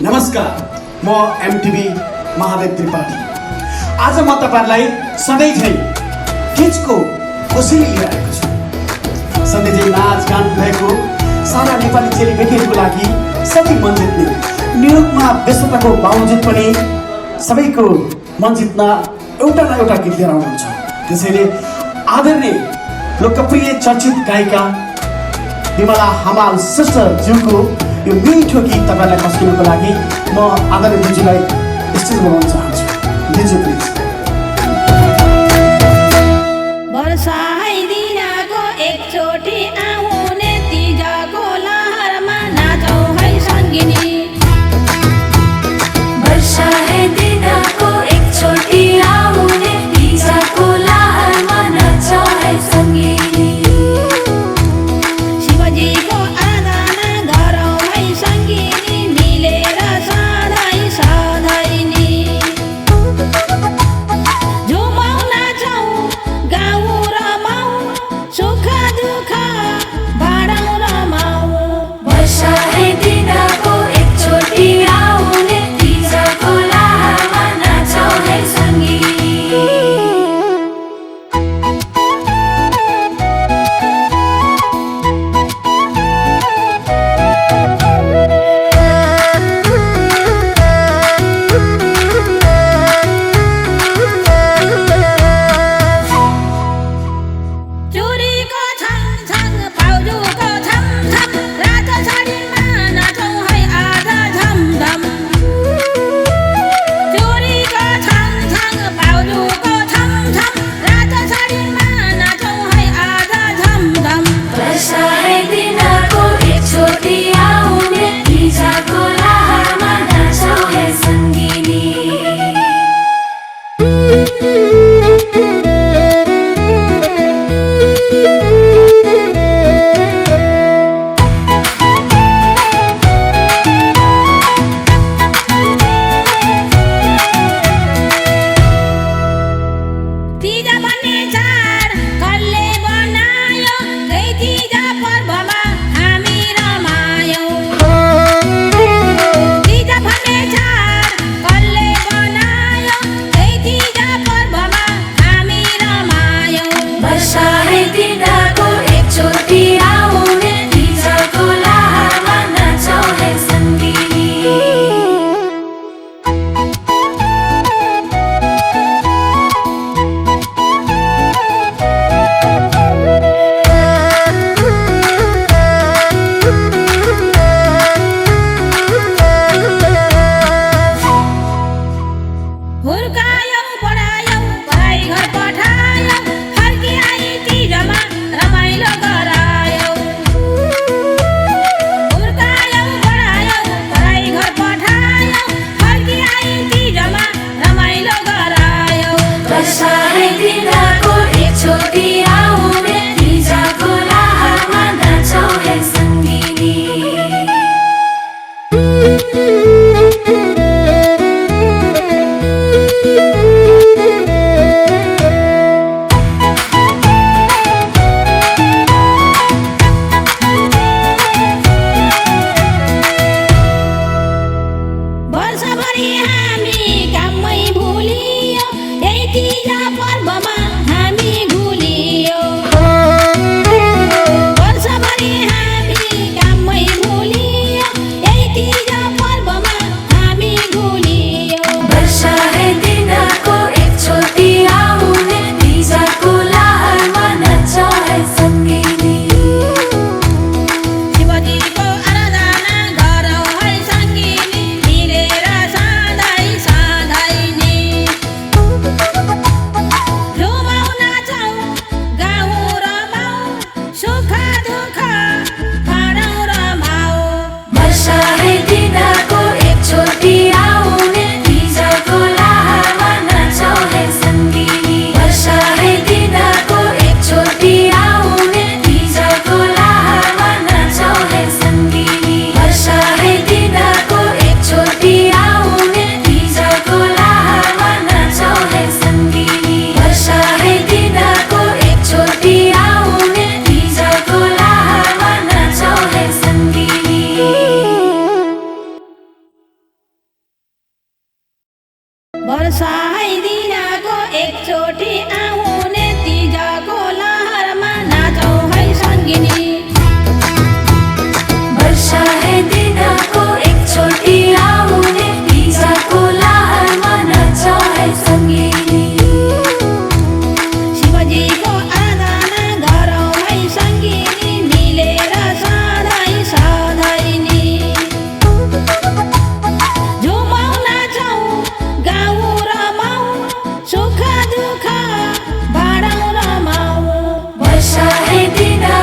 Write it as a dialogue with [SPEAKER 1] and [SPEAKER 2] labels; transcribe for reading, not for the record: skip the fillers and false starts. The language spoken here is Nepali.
[SPEAKER 1] नमस्कार, म एमटिभी महादेव त्रिपाठी। आज म तपाईहरुलाई सधैँ झै किचको कोसेली लिएर आएको छु। सधैँ झै नाच गान भएको सारा नेपाली चेलीबेटीहरूको लागि सबै मन जित्ने, न्युयोर्कमा व्यस्तताको बावजुद पनि सबैको मन जित्न एउटा न एउटा गीत लिएर आउनुहुन्छ। त्यसैले आदरणीय लोकप्रिय चर्चित गायिका विमला हमाल सिस्टरज्यूको यो मिठो गीत तपाईलाई पस्किनको लागि म आदरणीय दिजुलाई स्टेजमा बोलाउन चाहन्छु। दिजु प्लिज।
[SPEAKER 2] वर्षाइदिनको एकचोटि आउने तीजको लहरमा नाचौँ है सङ्गिनी।
[SPEAKER 3] वर्षाइदिनको एकचोटि आउने तीजको लहरमा नाचौँ है सङ्गिनी।
[SPEAKER 2] शिवजीको आराधना गरौँ है सङ्गिनी, मिलेर सधैँ सधैँ झुमौँ नाचौँ गाउँ रमाउँ, सुख दुःख बाँडौँ रमाउँ।
[SPEAKER 3] वर्षाइदिनको एकचोटि आउने तीजको लहरमा नाचौँ है सङ्गिनी।
[SPEAKER 2] चुरीको छङ छङ पाउजुको छम छम, रातो साडीमा नाचौँ है आधा झमझम। चुरीको छङ छङ पाउजुको छम छम, रातो साडीमा नाचौँ है आधा झमझम।
[SPEAKER 3] वर्षाइदिनको एकचोटि आउने तीजको लहरमा नाचौँ है सङ्गिनी।
[SPEAKER 2] तीज भन्ने चाड कसले बनायो, त्यही तीज पर्वमा हामी रमायौँ। तीज भन्ने चाड कसले बनायो, त्यही तीज पर्वमा हामी रमायौँ।
[SPEAKER 3] वर्षाइदिनको एकचोटि आउने तीजको लहरमा नाचौँ है सङ्गिनी।
[SPEAKER 2] हुर्कायौँ पढायौँ भाइ घर पठायौँ, फर्की आई तीजमा
[SPEAKER 3] आशा है दिना